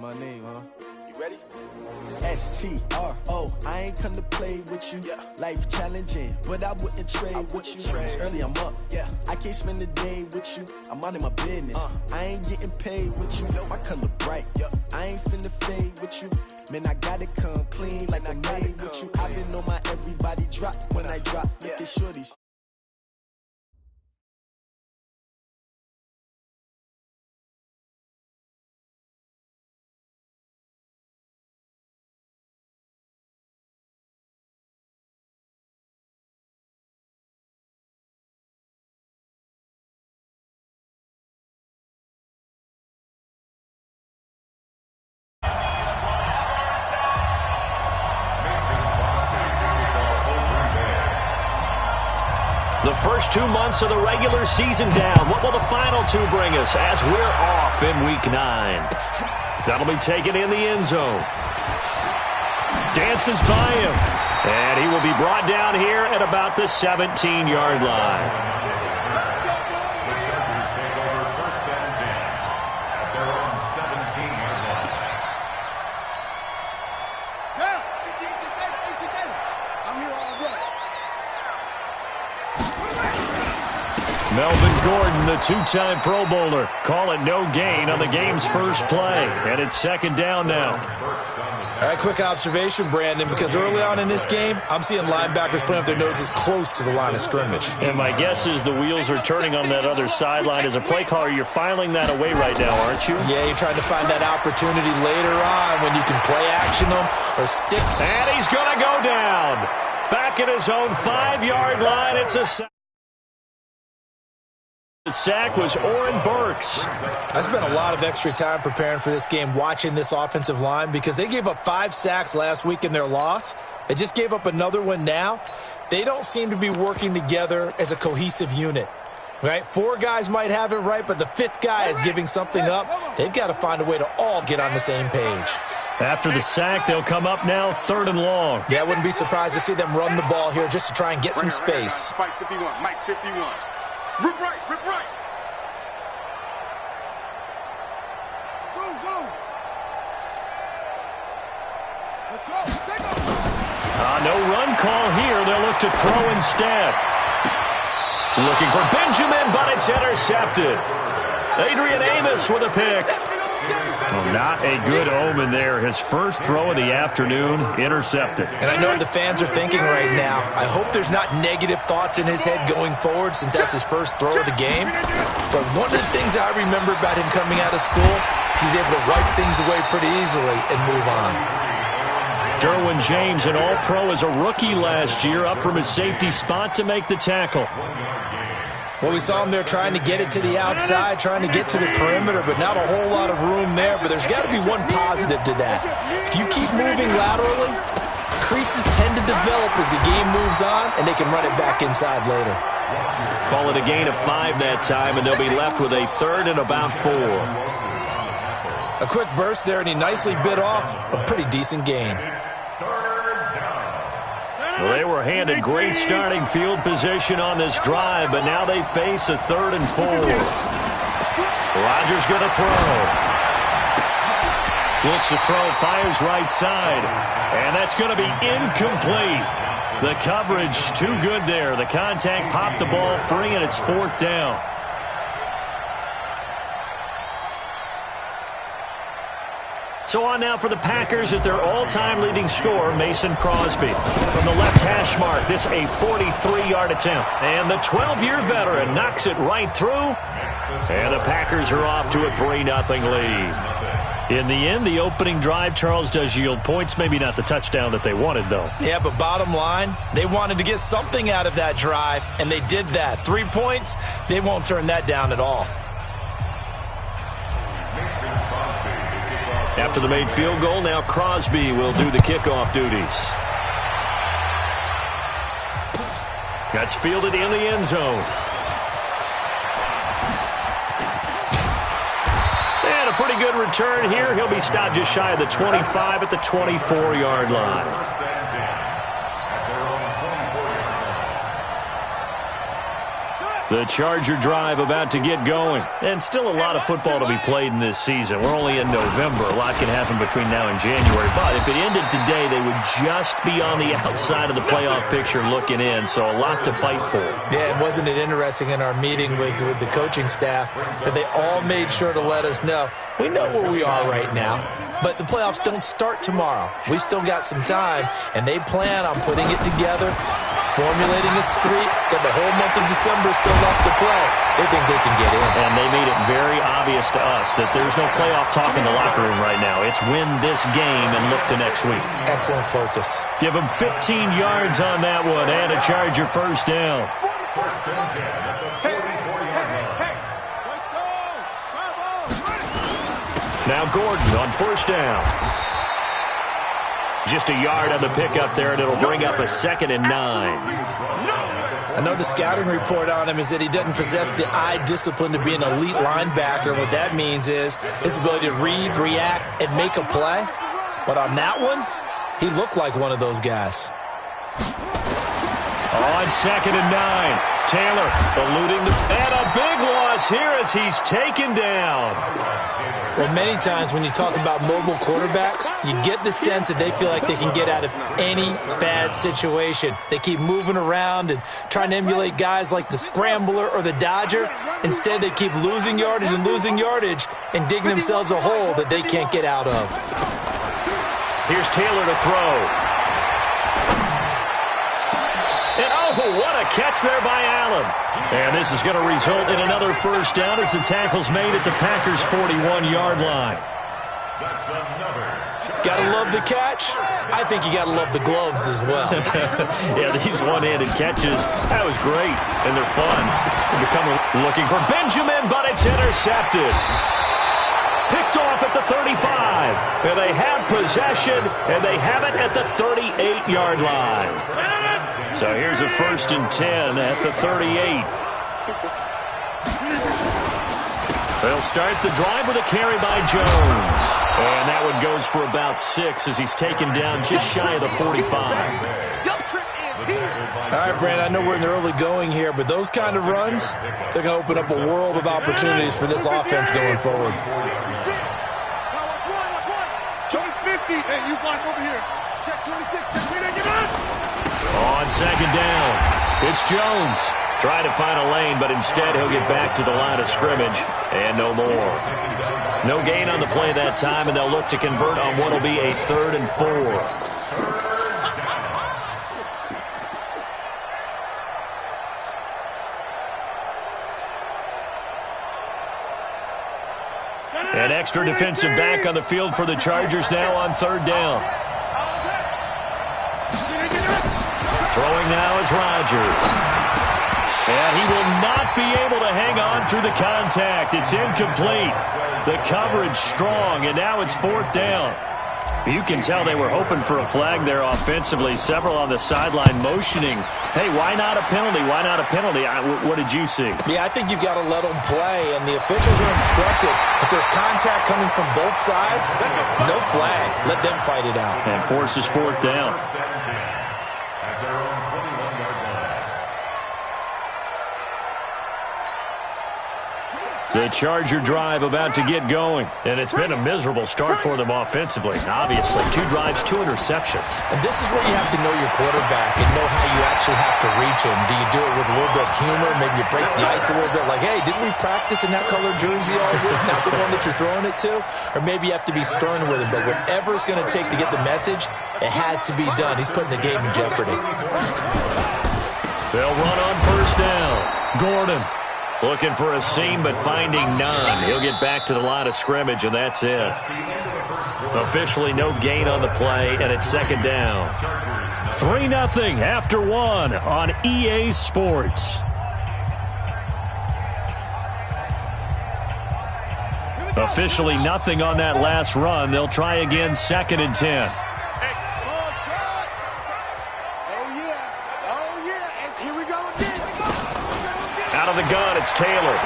My name, huh? You ready? STRO. I ain't come to play with you. Life challenging, but I wouldn't trade with you. Early I'm up. I can't spend the day with you. I'm out of my business. I ain't getting paid with you. My color bright. I ain't finna fade with you. Man, I gotta come clean like I made with you. I've been on my everybody drop when I drop. Look at shorties. The first 2 months of the regular season down. What will the final two bring us as we're off in Week 9? That'll be taken in the end zone. Dances by him. And he will be brought down here at about the 17-yard line. Melvin Gordon, the two-time Pro Bowler, call it no gain on the game's first play. And it's second down now. All right, quick observation, Brandon, because early on in this game, I'm seeing linebackers putting up their noses close to the line of scrimmage. And my guess is the wheels are turning on that other sideline. As a play caller, you're filing that away right now, aren't you? Yeah, you're trying to find that opportunity later on when you can play action them or stick. And he's going to go down. Back at his own 5-yard line. It's a sack. The sack was Oren Burks. I spent a lot of extra time preparing for this game, watching this offensive line, because they gave up 5 sacks last week in their loss. They just gave up another one now. They don't seem to be working together as a cohesive unit. Right? 4 guys might have it right, but the 5th guy is giving something up. They've got to find a way to all get on the same page. After the sack, they'll come up now 3rd and long. Yeah, I wouldn't be surprised to see them run the ball here just to try and get some space. Mike 51, Mike 51. Rip right, rip right. Zoom, zoom. Let's go. No run call here. They'll look to throw instead. Looking for Benjamin, but it's intercepted. Adrian Amos with a pick. Well, not a good omen there. His first throw of the afternoon, intercepted. And I know what the fans are thinking right now. I hope there's not negative thoughts in his head going forward since that's his first throw of the game. But one of the things I remember about him coming out of school is he's able to wipe things away pretty easily and move on. Derwin James, an all-pro as a rookie last year, up from his safety spot to make the tackle. Well, we saw him there trying to get it to the outside, trying to get to the perimeter, but not a whole lot of room there. But there's got to be one positive to that. If you keep moving laterally, creases tend to develop as the game moves on, and they can run it back inside later. Call it a gain of 5 that time, and they'll be left with a 3rd and about 4. A quick burst there, and he nicely bit off a pretty decent gain. Well, they were handed great starting field position on this drive, but now they face a 3rd and 4. Rodgers going to throw. Looks to throw, fires right side, and that's going to be incomplete. The coverage too good there. The contact popped the ball free, and it's 4th down. So on now for the Packers as their all-time leading scorer, Mason Crosby. From the left hash mark, this a 43-yard attempt. And the 12-year veteran knocks it right through. And the Packers are off to a 3-0 lead. In the end, the opening drive, Charles, does yield points. Maybe not the touchdown that they wanted, though. Yeah, but bottom line, they wanted to get something out of that drive, and they did that. 3 points, they won't turn that down at all. After the made field goal, now Crosby will do the kickoff duties. That's fielded in the end zone. And a pretty good return here. He'll be stopped just shy of the 25 at the 24-yard line. The Charger drive about to get going. And still a lot of football to be played in this season. We're only in November. A lot can happen between now and January. But if it ended today, they would just be on the outside of the playoff picture looking in. So a lot to fight for. Yeah, and wasn't it interesting in our meeting with the coaching staff that they all made sure to let us know, we know where we are right now, but the playoffs don't start tomorrow. We still got some time, and they plan on putting it together, formulating a streak, got the whole month of December still left to play. They think they can get in. And they made it very obvious to us that there's no playoff talk in the locker room right now. It's win this game and look to next week. Excellent focus. Give them 15 yards on that one and a Charger first down. Now Gordon on first down. Just a yard on the pickup there, and it'll bring up a 2nd and 9. I know the scouting report on him is that he doesn't possess the eye discipline to be an elite linebacker. What that means is his ability to read, react, and make a play. But on that one, he looked like one of those guys. On 2nd and 9, Taylor eluding and a big loss here as he's taken down. Well, many times when you talk about mobile quarterbacks, you get the sense that they feel like they can get out of any bad situation. They keep moving around and trying to emulate guys like the Scrambler or the Dodger. Instead, they keep losing yardage and digging themselves a hole that they can't get out of. Here's Taylor to throw. And oh, what a catch there by Allen. And this is going to result in another first down as the tackle's made at the Packers' 41-yard line. Gotta love the catch. I think you gotta love the gloves as well. Yeah, these one-handed catches, that was great, and they're fun. Looking for Benjamin, but it's intercepted. Picked off at the 35. And they have possession, and they have it at the 38-yard line. So here's a 1st and 10 at the 38. They'll start the drive with a carry by Jones. And that one goes for about 6 as he's taken down just shy of the 45. All right, Brandon, I know we're in the early going here, but those kind of runs, they're going to open up a world of opportunities for this offense going forward. Hey, you block over here. Check 26. Check 29. Get on. On 2nd down, it's Jones. Trying to find a lane, but instead he'll get back to the line of scrimmage. And no more. No gain on the play that time, and they'll look to convert on what will be a 3rd and 4. An extra defensive back on the field for the Chargers now on 3rd down. Throwing now is Rodgers. And he will not be able to hang on through the contact. It's incomplete. The coverage strong, and now it's 4th down. You can tell they were hoping for a flag there offensively. Several on the sideline motioning. Hey, why not a penalty? Why not a penalty? What did you see? Yeah, I think you've got to let them play, and the officials are instructed. If there's contact coming from both sides, no flag. Let them fight it out. And forces 4th down. The Charger drive about to get going. And it's been a miserable start for them offensively. Obviously, 2 drives, 2 interceptions. And this is where you have to know your quarterback and know how you actually have to reach him. Do you do it with a little bit of humor? Maybe you break the ice a little bit like, hey, didn't we practice in that color jersey all week? Not the one that you're throwing it to? Or maybe you have to be stern with him. But whatever it's going to take to get the message, it has to be done. He's putting the game in jeopardy. They'll run on 1st down. Gordon. Looking for a seam, but finding none. He'll get back to the line of scrimmage, and that's it. Officially no gain on the play, and it's 2nd down. 3-0 after 1 on EA Sports. Officially nothing on that last run. They'll try again, 2nd and 10. Out of the gun, it's Taylor.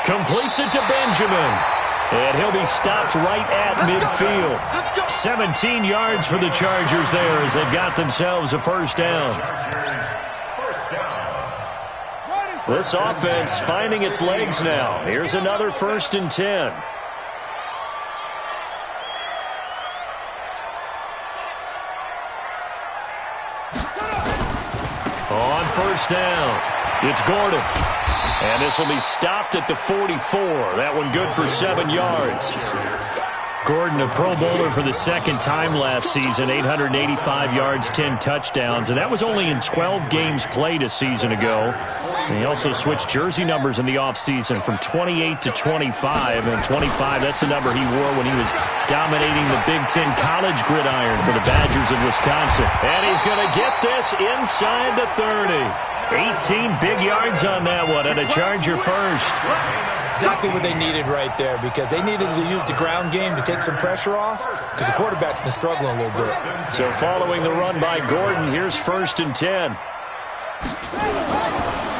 Completes it to Benjamin. And he'll be stopped right at midfield. 17 yards for the Chargers there as they've got themselves a 1st down. This offense finding its legs now. Here's another 1st and 10. On 1st down, it's Gordon. And this will be stopped at the 44. That one good for 7 yards. Gordon, a Pro Bowler for the 2nd time last season, 885 yards, 10 touchdowns, and that was only in 12 games played a season ago. And he also switched jersey numbers in the offseason from 28 to 25, and 25, that's the number he wore when he was dominating the Big Ten college gridiron for the Badgers of Wisconsin. And he's going to get this inside the 30. 18 big yards on that one, and a Charger first. Exactly what they needed right there, because they needed to use the ground game to take some pressure off, because the quarterback's been struggling a little bit. So following the run by Gordon, here's 1st and 10.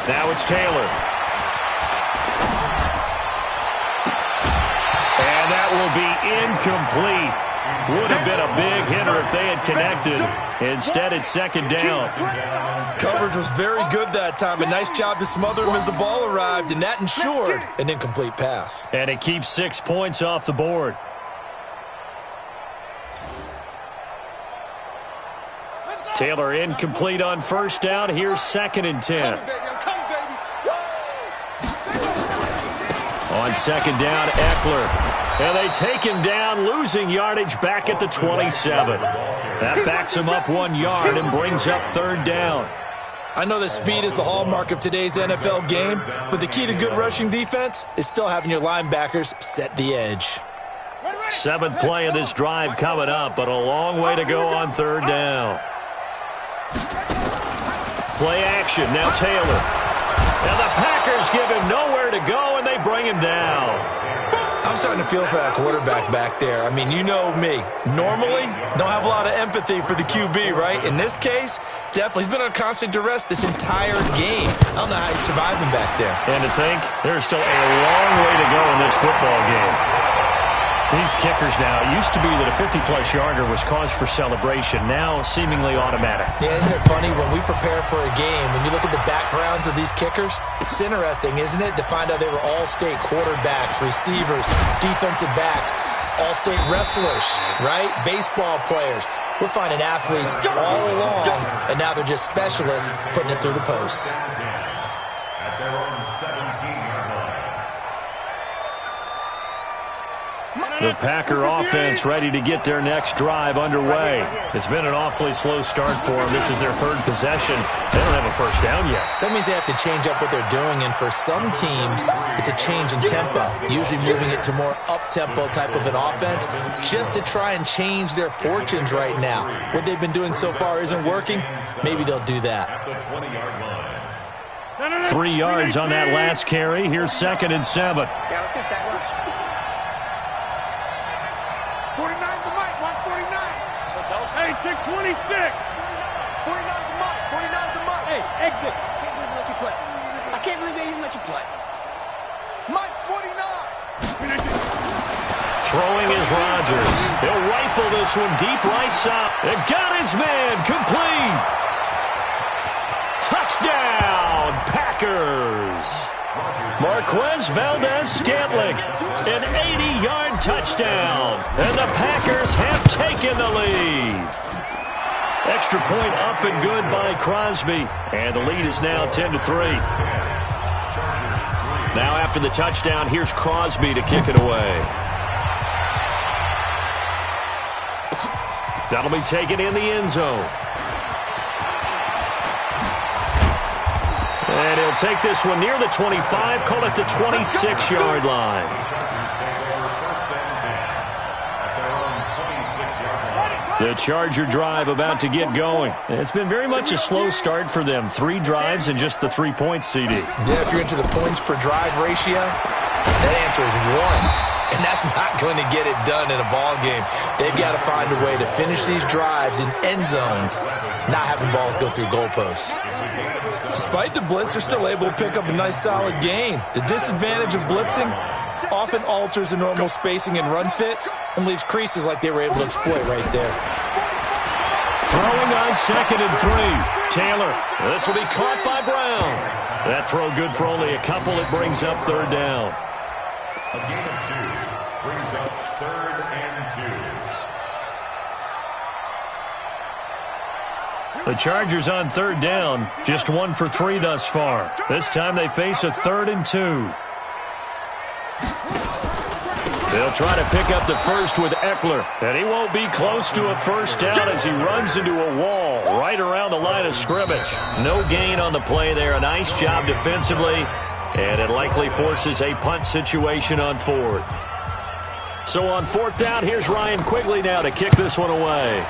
Now it's Taylor. And that will be incomplete. Would have been a big hitter if they had connected. Instead, it's 2nd down. Coverage was very good that time. A nice job to smother him as the ball arrived, and that ensured an incomplete pass. And it keeps 6 points off the board. Taylor incomplete on 1st down. Here's 2nd and 10. On 2nd down, Eckler. And they take him down, losing yardage back at the 27. That backs him up 1 yard and brings up 3rd down. I know that speed is the hallmark of today's NFL game, but the key to good rushing defense is still having your linebackers set the edge. 7th play of this drive coming up, but a long way to go on 3rd down. Play action, now Taylor. And the Packers give him nowhere to go, and they bring him down. I'm starting to feel for that quarterback back there. I mean, you know me. Normally, don't have a lot of empathy for the QB, right? In this case, definitely. He's been on constant duress this entire game. I don't know how he's surviving back there. And to think, there's still a long way to go in this football game. These kickers now, it used to be that a 50-plus yarder was cause for celebration. Now, seemingly automatic. Yeah, isn't it funny? When we prepare for a game, when you look at the backgrounds of these kickers, it's interesting, isn't it, to find out they were all-state quarterbacks, receivers, defensive backs, all-state wrestlers, right? Baseball players. We're finding athletes all along, and now they're just specialists putting it through the posts. At their own 17-yard line. The Packer offense ready to get their next drive underway. It's been an awfully slow start for them. This is their 3rd possession. They don't have a 1st down yet. So that means they have to change up what they're doing, and for some teams, it's a change in tempo, usually moving it to more up-tempo type of an offense, just to try and change their fortunes right now. What they've been doing so far isn't working. Maybe they'll do that. 3 yards on that last carry. Here's 2nd and 7. Yeah, let's get sack lunch. 49 the mic, watch 49. Hey, 626. 49 the mic, 49 the mic. Hey, exit. I can't believe they let you play. I can't believe they even let you play. Mike's 49. Throwing is Rodgers. He'll rifle this one deep right side. And got his man complete. Touchdown, Packers. Marquez Valdez-Scantling, an 80-yard touchdown, and the Packers have taken the lead. Extra point up and good by Crosby, and the lead is now 10-3. Now after the touchdown, here's Crosby to kick it away. That'll be taken in the end zone. And he'll take this one near the 25, call it the 26-yard line. The Charger drive about to get going. It's been very much a slow start for them. 3 drives and just the 3 points, CD. Yeah, if you're into the points per drive ratio, that answer is 1. And that's not going to get it done in a ball game. They've got to find a way to finish these drives in end zones, not having balls go through goalposts. Despite the blitz, they're still able to pick up a nice solid gain. The disadvantage of blitzing often alters the normal spacing and run fits and leaves creases like they were able to exploit right there. Throwing on 2nd and 3. Taylor. This will be caught by Brown. That throw good for only a couple. It brings up third down. A gain of 2 brings up 3rd and 2. The Chargers on third down, just 1 for 3 thus far. This time they face a 3rd and 2. They'll try to pick up the first with Eckler, and he won't be close to a first down as he runs into a wall right around the line of scrimmage. No gain on the play there. A nice job defensively, and it likely forces a punt situation on 4th. So on 4th down, here's Ryan Quigley now to kick this one away.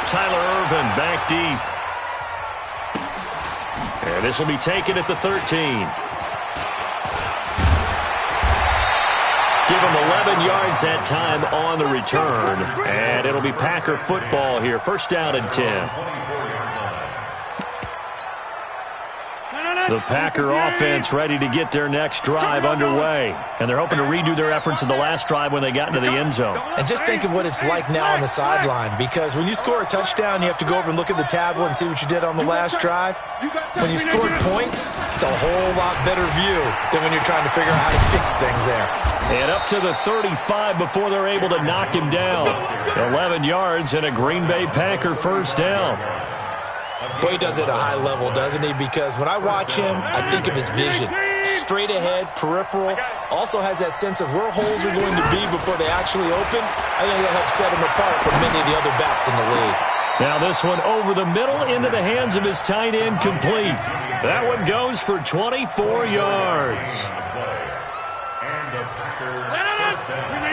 Tyler Irvin back deep. And this will be taken at the 13. Give him 11 yards that time on the return. And it'll be Packer football here. First down and 10. The Packer offense ready to get their next drive underway. And they're hoping to redo their efforts in the last drive when they got into the end zone. And just think of what it's like now on the sideline, because when you score a touchdown, you have to go over and look at the tablet and see what you did on the last drive. When you scored points, it's a whole lot better view than when you're trying to figure out how to fix things there. And up to the 35 before they're able to knock him down. 11 yards and a Green Bay Packer first down. Boy, he does it at a high level, doesn't he? Because when I watch him, I think of his vision. Straight ahead, peripheral. Also has that sense of where holes are going to be before they actually open. I think that'll help set him apart from many of the other backs in the league. Now this one over the middle into the hands of his tight end, complete. That one goes for 24 yards.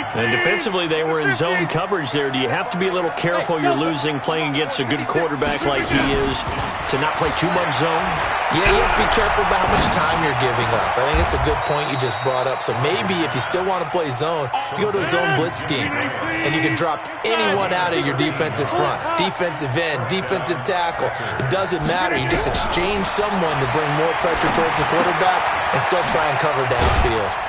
And defensively, they were in zone coverage there. Do you have to be a little careful? You're losing playing against a good quarterback like he is to not play too much zone? Yeah, you have to be careful about how much time you're giving up. I think it's a good point you just brought up. So maybe if you still want to play zone, you go to a zone blitz scheme, and you can drop anyone out of your defensive front, defensive end, defensive tackle. It doesn't matter. You just exchange someone to bring more pressure towards the quarterback and still try and cover downfield.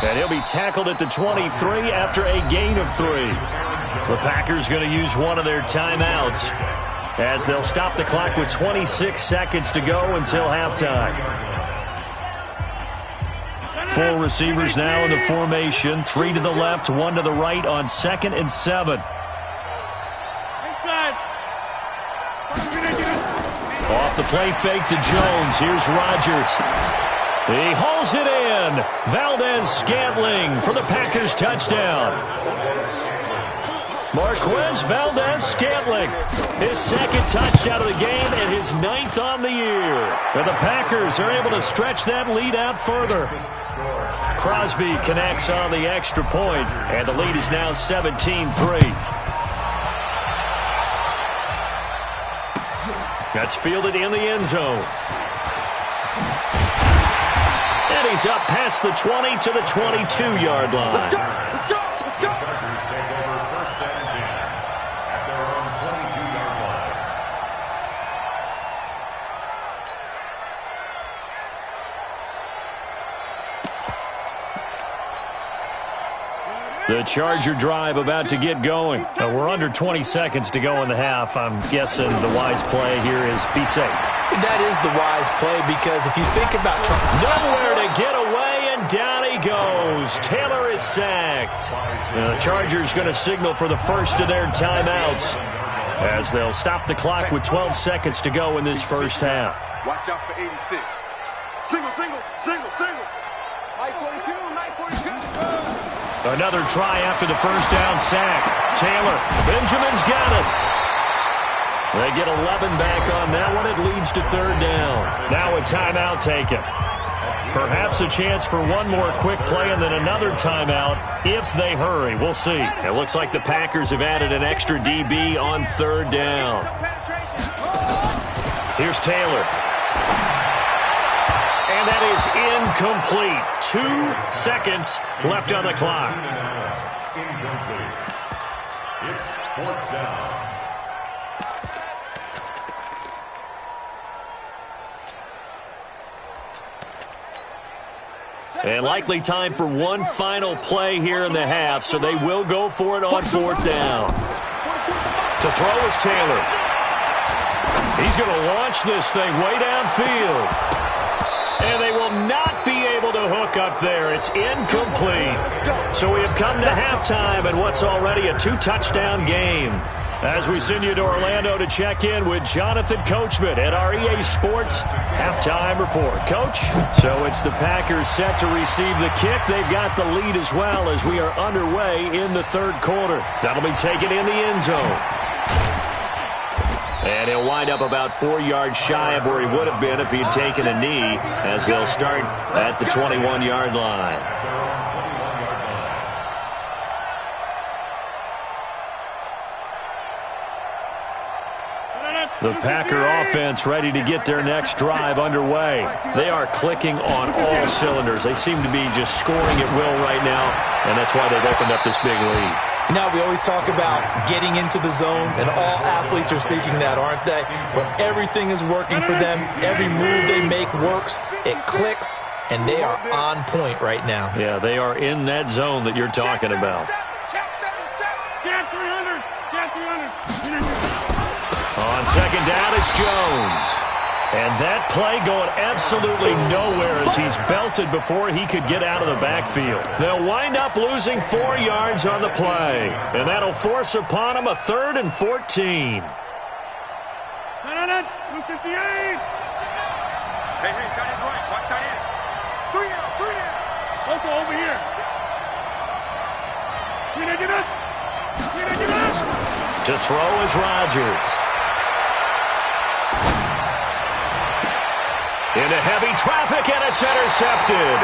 And he'll be tackled at the 23 after a gain of 3. The Packers going to use one of their timeouts as they'll stop the clock with 26 seconds to go until halftime. 4 receivers now in the formation. 3 to the left, 1 to the right on 2nd and 7. Off the play fake to Jones. Here's Rodgers. He hauls it in. Valdez-Scantling for the Packers touchdown. Marquez Valdez-Scantling, his 2nd touchdown of the game and his 9th on the year. And the Packers are able to stretch that lead out further. Crosby connects on the extra point, and the lead is now 17-3. That's fielded in the end zone. And he's up past the 20 to the 22-yard line. Let's go! Chargers take over first and 10 at their own 22-yard line. The Charger drive about to get going. We're under 20 seconds to go in the half. I'm guessing the wise play here is be safe. That is the wise play, because if you think about nowhere to get away, and down he goes. Taylor is sacked. The Chargers going to signal for the first of their timeouts as they'll stop the clock with 12 seconds to go in this first half. Watch out for 86. Single, single, single, single. Mike 42, Mike 42. Another try after the first down sack. Taylor, Benjamin's got it. They get 11 back on that one. It leads to 3rd down. Now a timeout taken. Perhaps a chance for one more quick play and then another timeout if they hurry. We'll see. It looks like the Packers have added an extra DB on 3rd down. Here's Taylor. And that is incomplete. 2 seconds left on the clock. Incomplete. It's 4th down. And likely time for one final play here in the half, so they will go for it on 4th down. To throw is Taylor. He's going to launch this thing way downfield. And they will not be able to hook up there. It's incomplete. So we have come to halftime in what's already a two-touchdown game. As we send you to Orlando to check in with Jonathan Coachman at our EA Sports Halftime Report. Coach? So it's the Packers set to receive the kick. They've got the lead as well as we are underway in the third quarter. That'll be taken in the end zone. And he'll wind up about 4 yards shy of where he would have been if he'd taken a knee, as they'll start at the 21-yard line. The Packer offense ready to get their next drive underway. They are clicking on all cylinders. They seem to be just scoring at will right now, and that's why they've opened up this big lead. Now, we always talk about getting into the zone, and all athletes are seeking that, aren't they? Where everything is working for them, every move they make works, it clicks, and they are on point right now. Yeah, they are in that zone that you're talking about. Get 300! Get 300! On second down, it's Jones. And that play going absolutely nowhere as he's belted before he could get out of the backfield. They'll wind up losing 4 yards on the play. And that'll force upon him a 3rd and 14. Hey, tight end's right. Watch tight end. 3 down. Also over here. To throw is Rodgers. Into heavy traffic, and it's intercepted.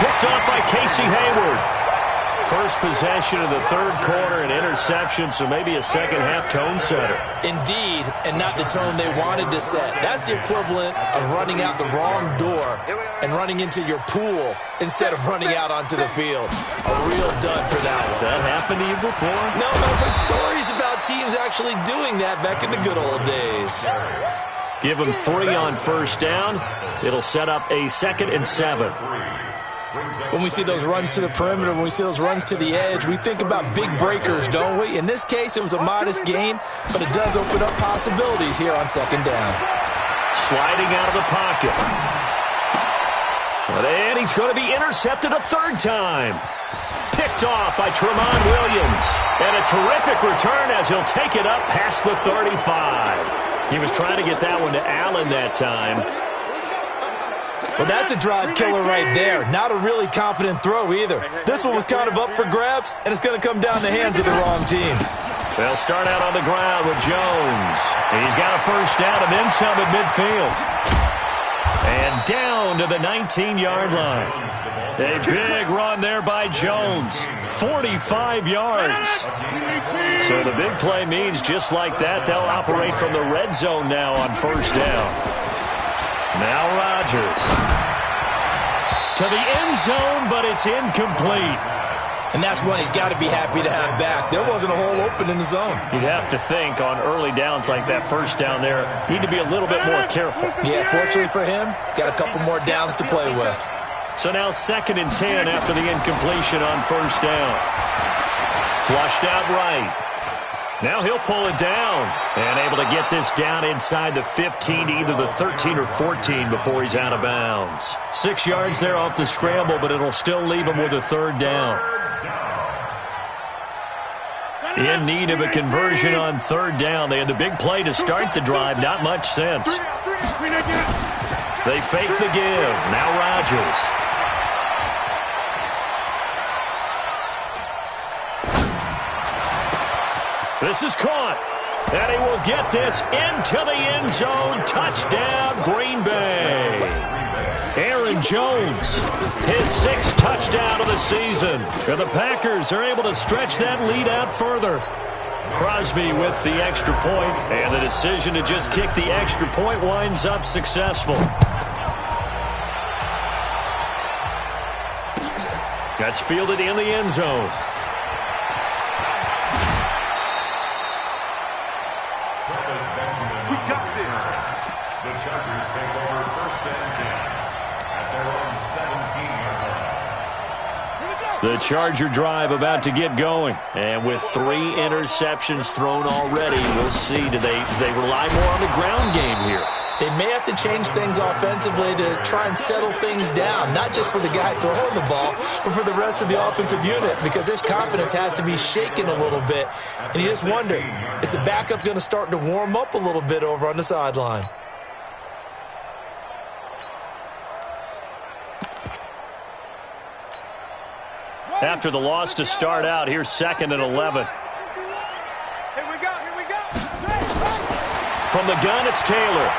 Picked off by Casey Hayward. First possession of the third quarter, an interception, so maybe a second-half tone setter. Indeed, and not the tone they wanted to set. That's the equivalent of running out the wrong door and running into your pool instead of running out onto the field. A real dud for that one. Has that happened to you before? No, but stories about teams actually doing that back in the good old days. Give him 3 on first down. It'll set up a 2nd and 7. When we see those runs to the perimeter, when we see those runs to the edge, we think about big breakers, don't we? In this case, it was a modest gain, but it does open up possibilities here on second down. Sliding out of the pocket. And he's going to be intercepted a 3rd time. Picked off by Tramon Williams. And a terrific return as he'll take it up past the 35. He was trying to get that one to Allen that time. Well, that's a drive killer right there. Not a really confident throw either. This one was kind of up for grabs, and it's going to come down the hands of the wrong team. They'll start out on the ground with Jones. He's got a first down and then some at midfield. And down to the 19-yard line. A big run there by Jones. 45 yards. So the big play means just like that, they'll operate from the red zone now on first down. Now Rodgers. To the end zone, but it's incomplete. And that's one he's got to be happy to have back. There wasn't a hole open in the zone. You'd have to think on early downs like that first down there, need to be a little bit more careful. Yeah, fortunately for him, got a couple more downs to play with. So now 2nd and 10 after the incompletion on first down. Flushed out right. Now he'll pull it down and able to get this down inside the 15 to either the 13 or 14 before he's out of bounds. 6 yards there off the scramble, but it'll still leave him with a 3rd down. In need of a conversion on 3rd down. They had the big play to start the drive. Not much sense. They fake the give. Now Rodgers. This is caught. And he will get this into the end zone. Touchdown, Green Bay. Aaron Jones, his 6th touchdown of the season. And the Packers are able to stretch that lead out further. Crosby with the extra point, and the decision to just kick the extra point winds up successful. That's fielded in the end zone. The Chargers take over 1st and 10 at their own 17-yard line. The Charger drive about to get going. And with 3 interceptions thrown already, we'll see. Do they rely more on the ground game here? They may have to change things offensively to try and settle things down, not just for the guy throwing the ball, but for the rest of the offensive unit, because their confidence has to be shaken a little bit. And you just wonder, is the backup going to start to warm up a little bit over on the sideline? After the loss to start out, here's 2nd and 11. Here we go, here we go. From the gun, it's Taylor.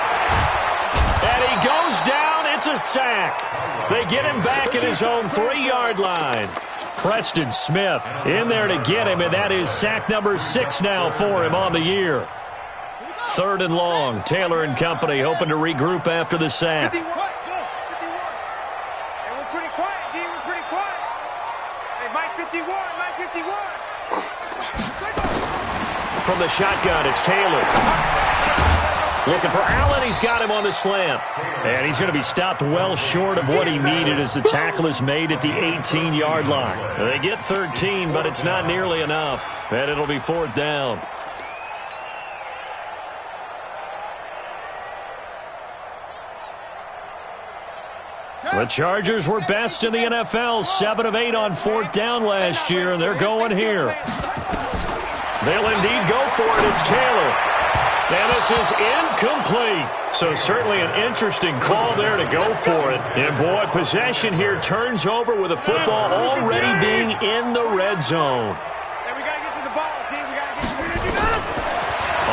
And he goes down. It's a sack. They get him back at his own 3-yard line. Preston Smith in there to get him, and that is sack number 6 now for him on the year. 3rd and long. Taylor and company hoping to regroup after the sack. 51. Hey, we're pretty quiet, D. We're pretty quiet. Hey, Mike 51, Mike 51. From the shotgun, it's Taylor. Looking for Allen. He's got him on the slant. And he's going to be stopped well short of what he needed as the tackle is made at the 18-yard line. They get 13, but it's not nearly enough. And it'll be 4th down. The Chargers were best in the NFL, 7 of 8 on 4th down last year, and they're going here. They'll indeed go for it. It's Taylor. And this is incomplete. So certainly an interesting call there to go for it. And boy, possession here turns over with the football already being in the red zone. Hey, we got to get to the ball, team. We got to get to the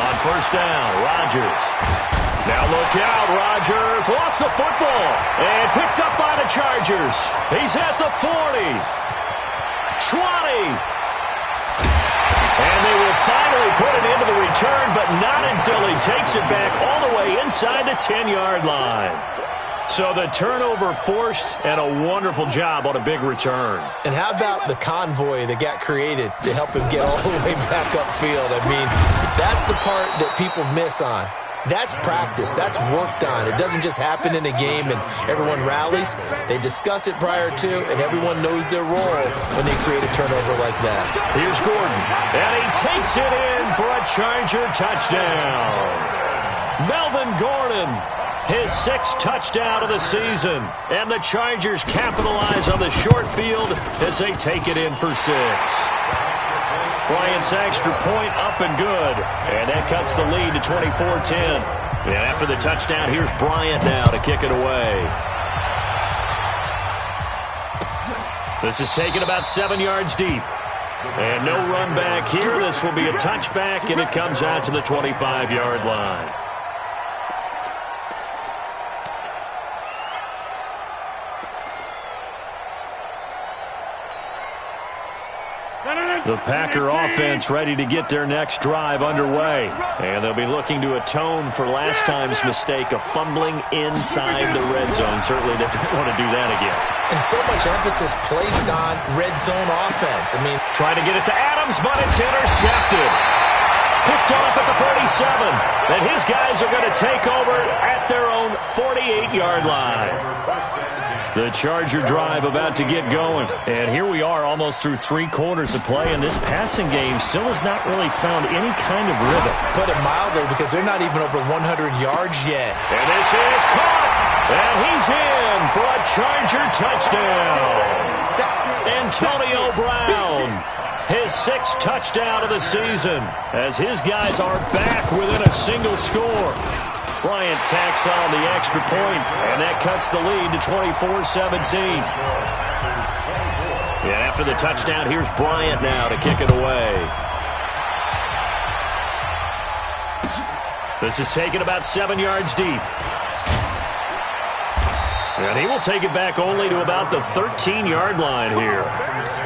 On 1st down, Rodgers. Now look out, Rodgers lost the football and picked up by the Chargers. He's at the 40, 20. And they will finally put it into the return, but not until he takes it back all the way inside the 10-yard line. So the turnover forced, and a wonderful job on a big return. And how about the convoy that got created to help him get all the way back upfield? I mean, that's the part that people miss on. That's practice. That's worked on. It doesn't just happen in a game and everyone rallies. They discuss it prior to, and everyone knows their role when they create a turnover like that. Here's Gordon, and he takes it in for a Charger touchdown. Melvin Gordon, his 6th touchdown of the season. And the Chargers capitalize on the short field as they take it in for 6. Bryant's extra point up and good. And that cuts the lead to 24-10. And after the touchdown, here's Bryant now to kick it away. This is taken about 7 yards deep. And no run back here. This will be a touchback, and it comes out to the 25-yard line. The Packer offense ready to get their next drive underway. And they'll be looking to atone for last time's mistake of fumbling inside the red zone. Certainly they don't want to do that again. And so much emphasis placed on red zone offense. I mean, trying to get it to Adams, but it's intercepted. Picked off at the 47. And his guys are going to take over at their own 48-yard line. The Charger drive about to get going. And here we are almost through 3 quarters of play, and this passing game still has not really found any kind of rhythm. Put it mildly, because they're not even over 100 yards yet. And this is caught. And he's in for a Charger touchdown. Antonio Brown, his 6th touchdown of the season, as his guys are back within a single score. Bryant tacks on the extra point, and that cuts the lead to 24-17. And after the touchdown, here's Bryant now to kick it away. This is taken about 7 yards deep. And he will take it back only to about the 13-yard line here.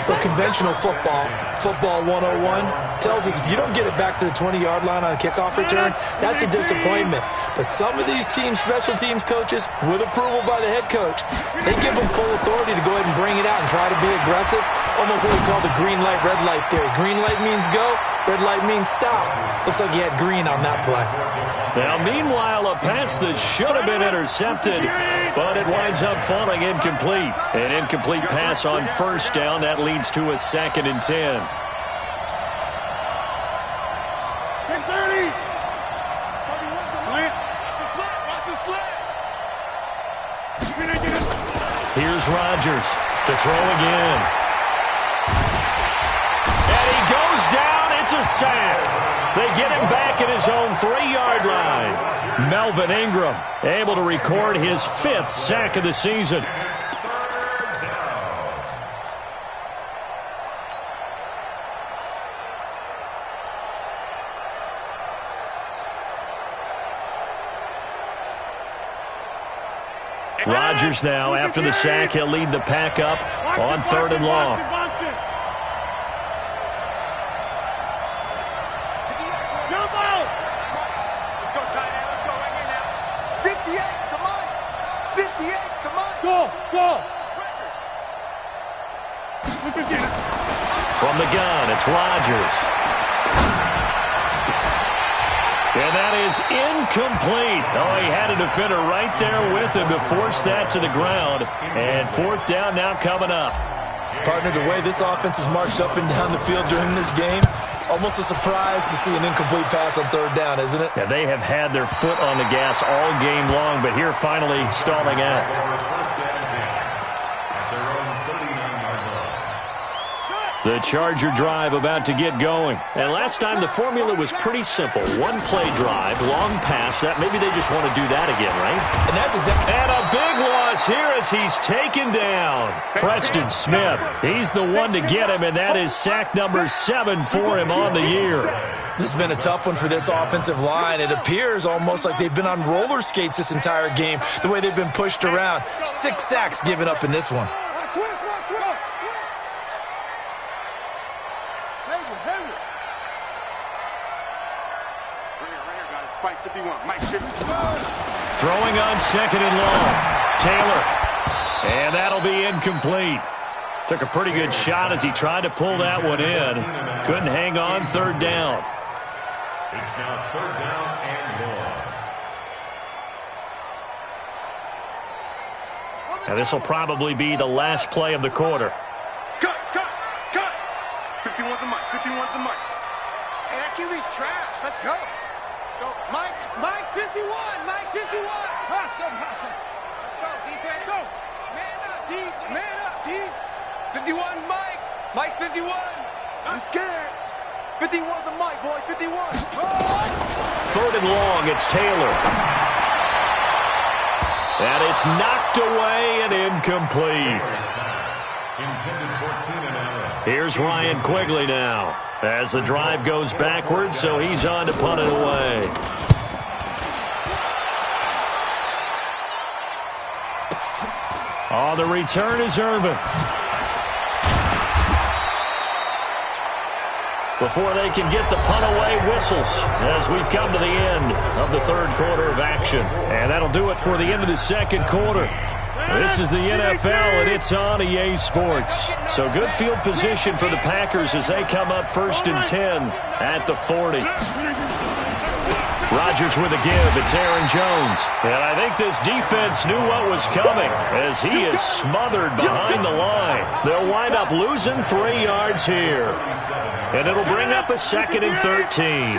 Well, conventional football 101, tells us if you don't get it back to the 20-yard line on a kickoff return, that's a disappointment. But some of these teams, special teams coaches, with approval by the head coach, they give them full authority to go ahead and bring it out and try to be aggressive. Almost what we call the green light, red light theory. Green light means go, red light means stop. Looks like you had green on that play. Now, meanwhile, a pass that should have been intercepted, but it winds up falling incomplete. An incomplete pass on 1st down. That leads to a 2nd and 10. 10-30. Watch the Here's Rodgers to throw again. And he goes down. It's a sack. They get him back at his own 3-yard line. Melvin Ingram able to record his 5th sack of the season. Rodgers now, after the sack, he'll lead the pack up on 3rd and long. Jump out! Let's go, tight end. Let's go right here now. 58, come on. 58, come on. Go. From the gun, it's Rodgers. And that is incomplete. Oh, he had a defender right there with him to force that to the ground. And 4th down now coming up. Partner, the way this offense has marched up and down the field during this game, it's almost a surprise to see an incomplete pass on 3rd down, isn't it? Yeah, they have had their foot on the gas all game long, but here finally stalling out. The Charger drive about to get going. And last time the formula was pretty simple. 1-play drive, long pass. That maybe they just want to do that again, right? And that's exactly. And a big loss here as he's taken down. Preston Smith, he's the one to get him, and that is sack number 7 for him on the year. This has been a tough one for this offensive line. It appears almost like they've been on roller skates this entire game, the way they've been pushed around. 6 sacks given up in this one. Throwing on 2nd and long. Taylor. And that'll be incomplete. Took a pretty good shot as he tried to pull that one in. Couldn't hang on 3rd down. It's now 3rd down and long. Now this will probably be the last play of the quarter. Cut. 51's the mic. 51's the mic. Hey, that QB's trash. Let's go. Mike 51. Mike 51. Hustle. Let's go, defense. Go. Man up, D. 51's Mike. Mike 51. I'm scared. 51's the mic, boy. 51. Oh. 3rd and long, it's Taylor. And it's knocked away and incomplete. Intended for Keenan Allen. Here's Ryan Quigley now as the drive goes backwards, so he's on to punt it away. On the return is Irvin. Before they can get the punt away, whistles as we've come to the end of the 3rd quarter of action. And that'll do it for the end of the 2nd quarter. This is the NFL, and it's on EA Sports. So good field position for the Packers as they come up 1st and 10 at the 40. Rodgers with a give. It's Aaron Jones. And I think this defense knew what was coming as he is smothered behind the line. They'll wind up losing 3 yards here. And it'll bring up a 2nd and 13.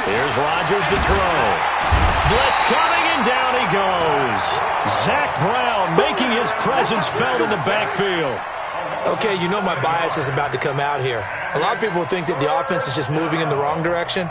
Here's Rodgers to throw. Blitz coming, and down he goes. Zach Brown making his presence felt in the backfield. Okay, you know my bias is about to come out here. A lot of people think that the offense is just moving in the wrong direction.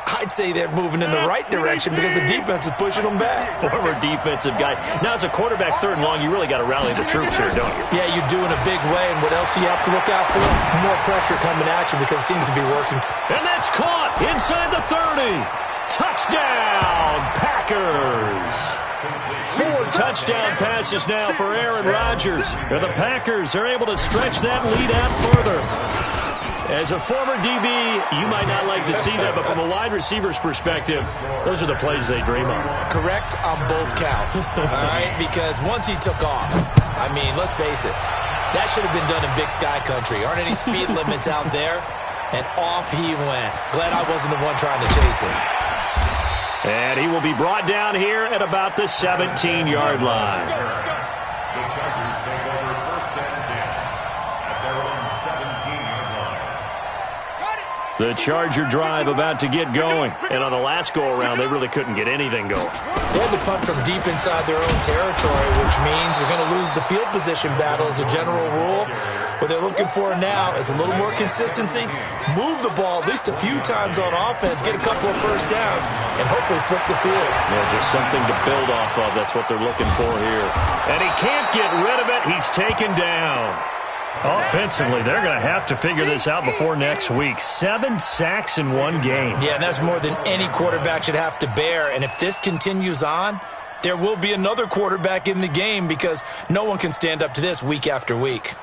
I'd say they're moving in the right direction because the defense is pushing them back. Former defensive guy. Now, as a quarterback 3rd and long, you really got to rally the troops here, don't you? Yeah, you do in a big way, and what else do you have to look out for? More pressure coming at you because it seems to be working. And that's caught inside the 30. Touchdown, Packers. 4 touchdown passes now for Aaron Rodgers. And the Packers are able to stretch that lead out further. As a former DB, you might not like to see that, but from a wide receiver's perspective, those are the plays they dream of. Correct on both counts, all right? Because once he took off, I mean, let's face it, that should have been done in Big Sky Country. Aren't any speed limits out there? And off he went. Glad I wasn't the one trying to chase him. And he will be brought down here at about the 17-yard line. The Chargers take over 1st and 10 at their own 17-yard line. Got it. The Charger drive about to get going. And on the last go-around, they really couldn't get anything going. They had to punt from deep inside their own territory, which means you're going to lose the field position battle as a general rule. What they're looking for now is a little more consistency, move the ball at least a few times on offense, get a couple of first downs, and hopefully flip the field. Yeah, just something to build off of. That's what they're looking for here. And he can't get rid of it. He's taken down. Offensively, they're going to have to figure this out before next week. 7 sacks in one game. Yeah, and that's more than any quarterback should have to bear. And if this continues on, there will be another quarterback in the game because no one can stand up to this week after week.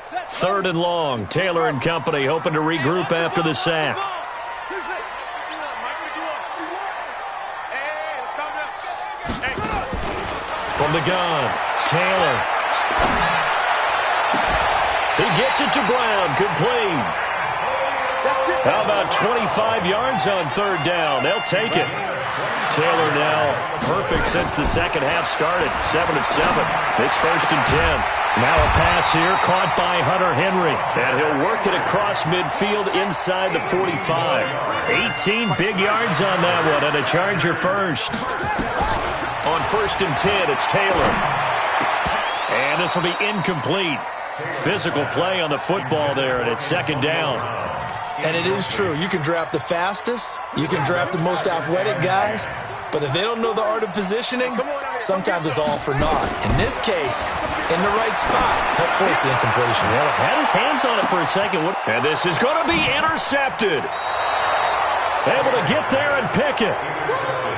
3rd and long. Taylor and company hoping to regroup after the sack. From the gun, Taylor. He gets it to Brown, complete. How about 25 yards on 3rd down? They'll take it. Taylor now perfect since the second half started. 7 of 7. It's 1st and 10. Now a pass here caught by Hunter Henry. And he'll work it across midfield inside the 45. 18 big yards on that one and a Charger first. On 1st and 10, it's Taylor. And this will be incomplete. Physical play on the football there, and it's 2nd down. And it is true. You can draft the fastest. You can draft the most athletic guys. But if they don't know the art of positioning, sometimes it's all for naught. In this case, in the right spot, help force the incompletion. Well, had his hands on it for a second. And this is going to be intercepted. Able to get there and pick it.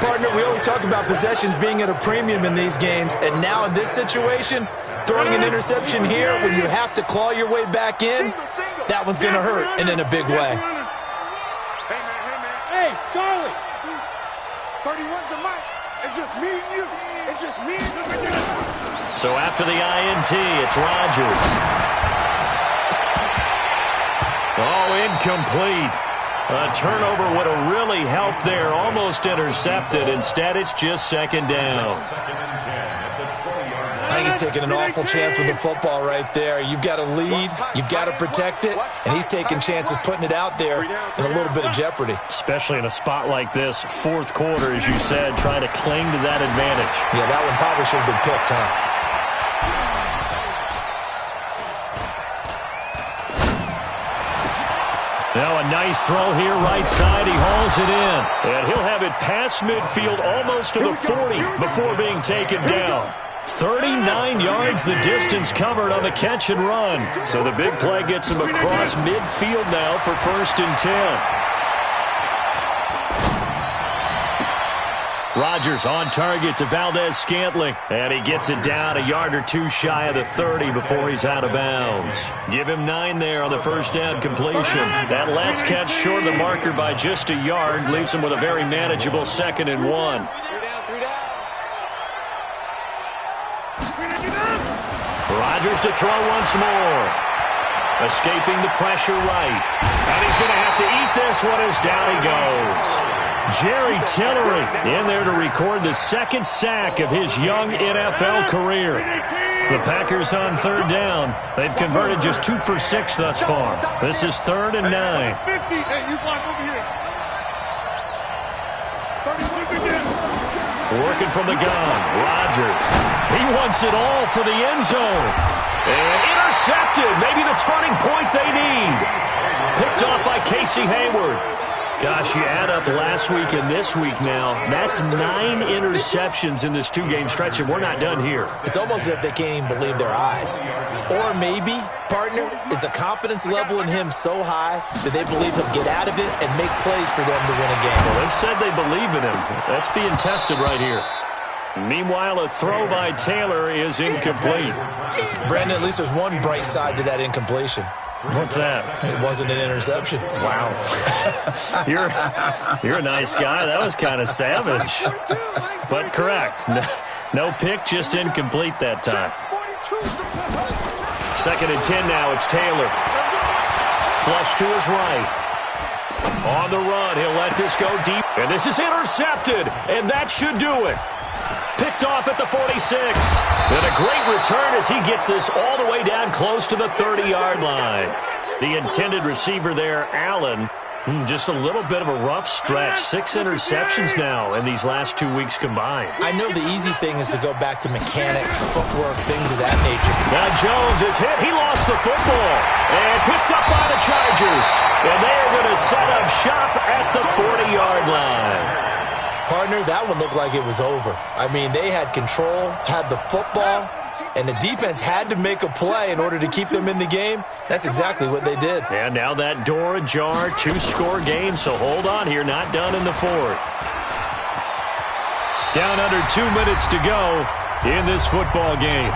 Partner, we always talk about possessions being at a premium in these games, and now in this situation, throwing an interception here when you have to claw your way back in, that one's going to hurt, and in a big way. Hey, Charlie. 31's the mic. It's just me and you. It's just me and you. So after the INT, it's Rodgers. Oh, incomplete. A turnover would have really helped there. Almost intercepted. Instead, it's just 2nd down. I think he's taking an awful chance with the football right there. You've got to lead. You've got to protect it. And he's taking chances putting it out there in a little bit of jeopardy. Especially in a spot like this, 4th quarter, as you said, trying to cling to that advantage. Yeah, that one probably should have been picked, huh? Now a nice throw here, right side. He hauls it in. And he'll have it past midfield almost to the 40 before being taken down. 39 yards the distance covered on the catch and run. So the big play gets him across midfield now for 1st and 10. Rodgers on target to Valdez-Scantling. And he gets it down a yard or two shy of the 30 before he's out of bounds. Give him 9 there on the 1st down completion. That last catch short of the marker by just a yard leaves him with a very manageable 2nd and 1. Rodgers to throw once more. Escaping the pressure right. And he's going to have to eat this one as down he goes. Jerry Tillery in there to record the 2nd sack of his young NFL career. The Packers on 3rd down. They've converted just 2 for 6 thus far. This is 3rd and 9. Working from the gun. Rodgers. He wants it all for the end zone. And intercepted. Maybe the turning point they need. Picked off by Casey Hayward. Gosh, you add up last week and this week now, that's 9 interceptions in this 2-game stretch, and we're not done here. It's almost as if they can't even believe their eyes. Or maybe, partner, is the confidence level in him so high that they believe he'll get out of it and make plays for them to win a game. Well, they've said they believe in him. That's being tested right here. Meanwhile, a throw by Taylor is incomplete. Brandon, at least there's one bright side to that incompletion. What's that? It wasn't an interception. Wow. You're a nice guy. That was kind of savage. But correct. No pick, just incomplete that time. 2nd and 10 now. It's Taylor. Flush to his right. On the run. He'll let this go deep. And this is intercepted. And that should do it. Picked off at the 46. And a great return as he gets this all the way down close to the 30-yard line. The intended receiver there, Allen, just a little bit of a rough stretch. 6 interceptions now in these last 2 weeks combined. I know the easy thing is to go back to mechanics, footwork, things of that nature. Now Jones is hit. He lost the football and picked up by the Chargers. And they are going to set up shop at the 40-yard line. Partner, that one looked like it was over. I mean, they had control, had the football, and the defense had to make a play in order to keep them in the game. That's exactly what they did. And now that door ajar, 2-score game, so hold on here, not done in the fourth. Down under 2 minutes to go in this football game.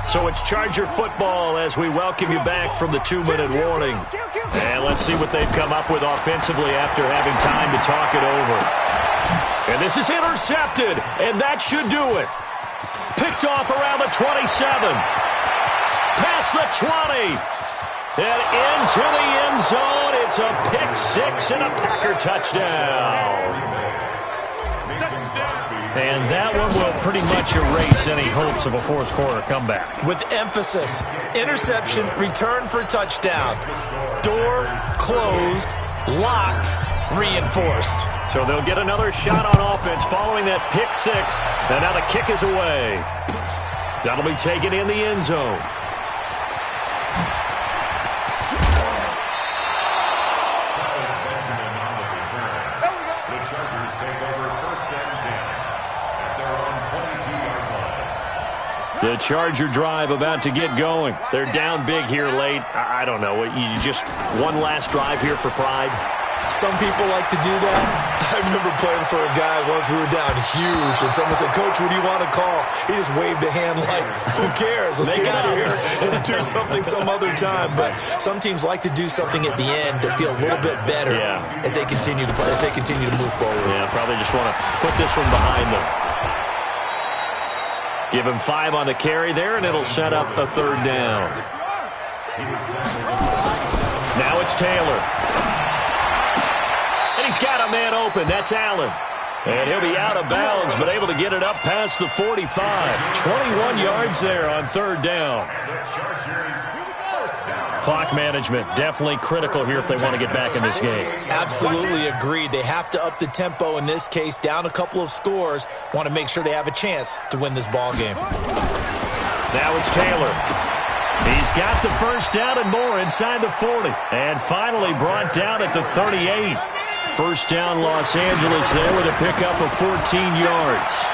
So it's Charger football as we welcome you back from the 2-minute warning. And let's see what they've come up with offensively after having time to talk it over. And this is intercepted, and that should do it. Picked off around the 27. Past the 20. And into the end zone. It's a pick 6 and a Packer touchdown. And that one will pretty much erase any hopes of a fourth-quarter comeback. With emphasis, interception, return for touchdown. Door closed, locked, reinforced. So they'll get another shot on offense following that pick 6. And now the kick is away. That'll be taken in the end zone. The Chargers take over 1st and 10. The Charger drive about to get going. They're down big here late. I don't know. You just one last drive here for pride? Some people like to do that. I remember playing for a guy once. We were down huge, and someone said, "Coach, what do you want to call?" He just waved a hand like, "Who cares? Let's get out of here and do something some other time." But some teams like to do something at the end to feel a little bit better as they continue to play, as they continue to move forward. Yeah, probably just want to put this one behind them. Give him 5 on the carry there, and it'll set up a 3rd down. Now it's Taylor. And he's got a man open. That's Allen. And he'll be out of bounds, but able to get it up past the 45. 21 yards there on 3rd down. Clock management, definitely critical here if they want to get back in this game. Absolutely agreed. They have to up the tempo in this case, down a couple of scores. Want to make sure they have a chance to win this ball game. Now it's Taylor. He's got the 1st down and more inside the 40. And finally brought down at the 38. 1st down Los Angeles there with a pickup of 14 yards.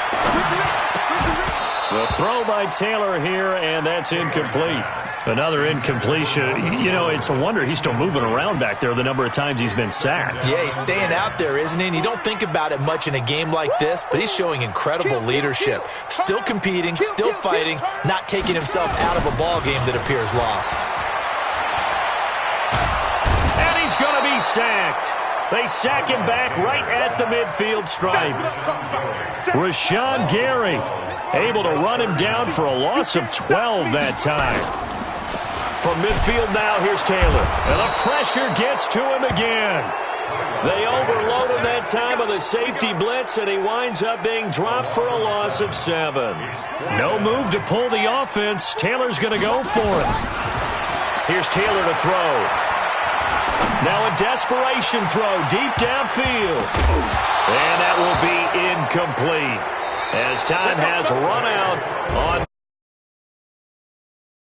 The throw by Taylor here, and that's incomplete. Another incompletion. You know, it's a wonder he's still moving around back there the number of times he's been sacked. Yeah, he's staying out there, isn't he? And you don't think about it much in a game like this, but he's showing incredible leadership. Still competing, still fighting, not taking himself out of a ball game that appears lost. And he's going to be sacked. They sack him back right at the midfield stripe. Rashawn Gary able to run him down for a loss of 12 that time. From midfield now, here's Taylor. And the pressure gets to him again. They overload him that time with a safety blitz, and he winds up being dropped for a loss of 7. No move to pull the offense. Taylor's going to go for it. Here's Taylor to throw. Now a desperation throw deep downfield. And that will be incomplete as time has run out on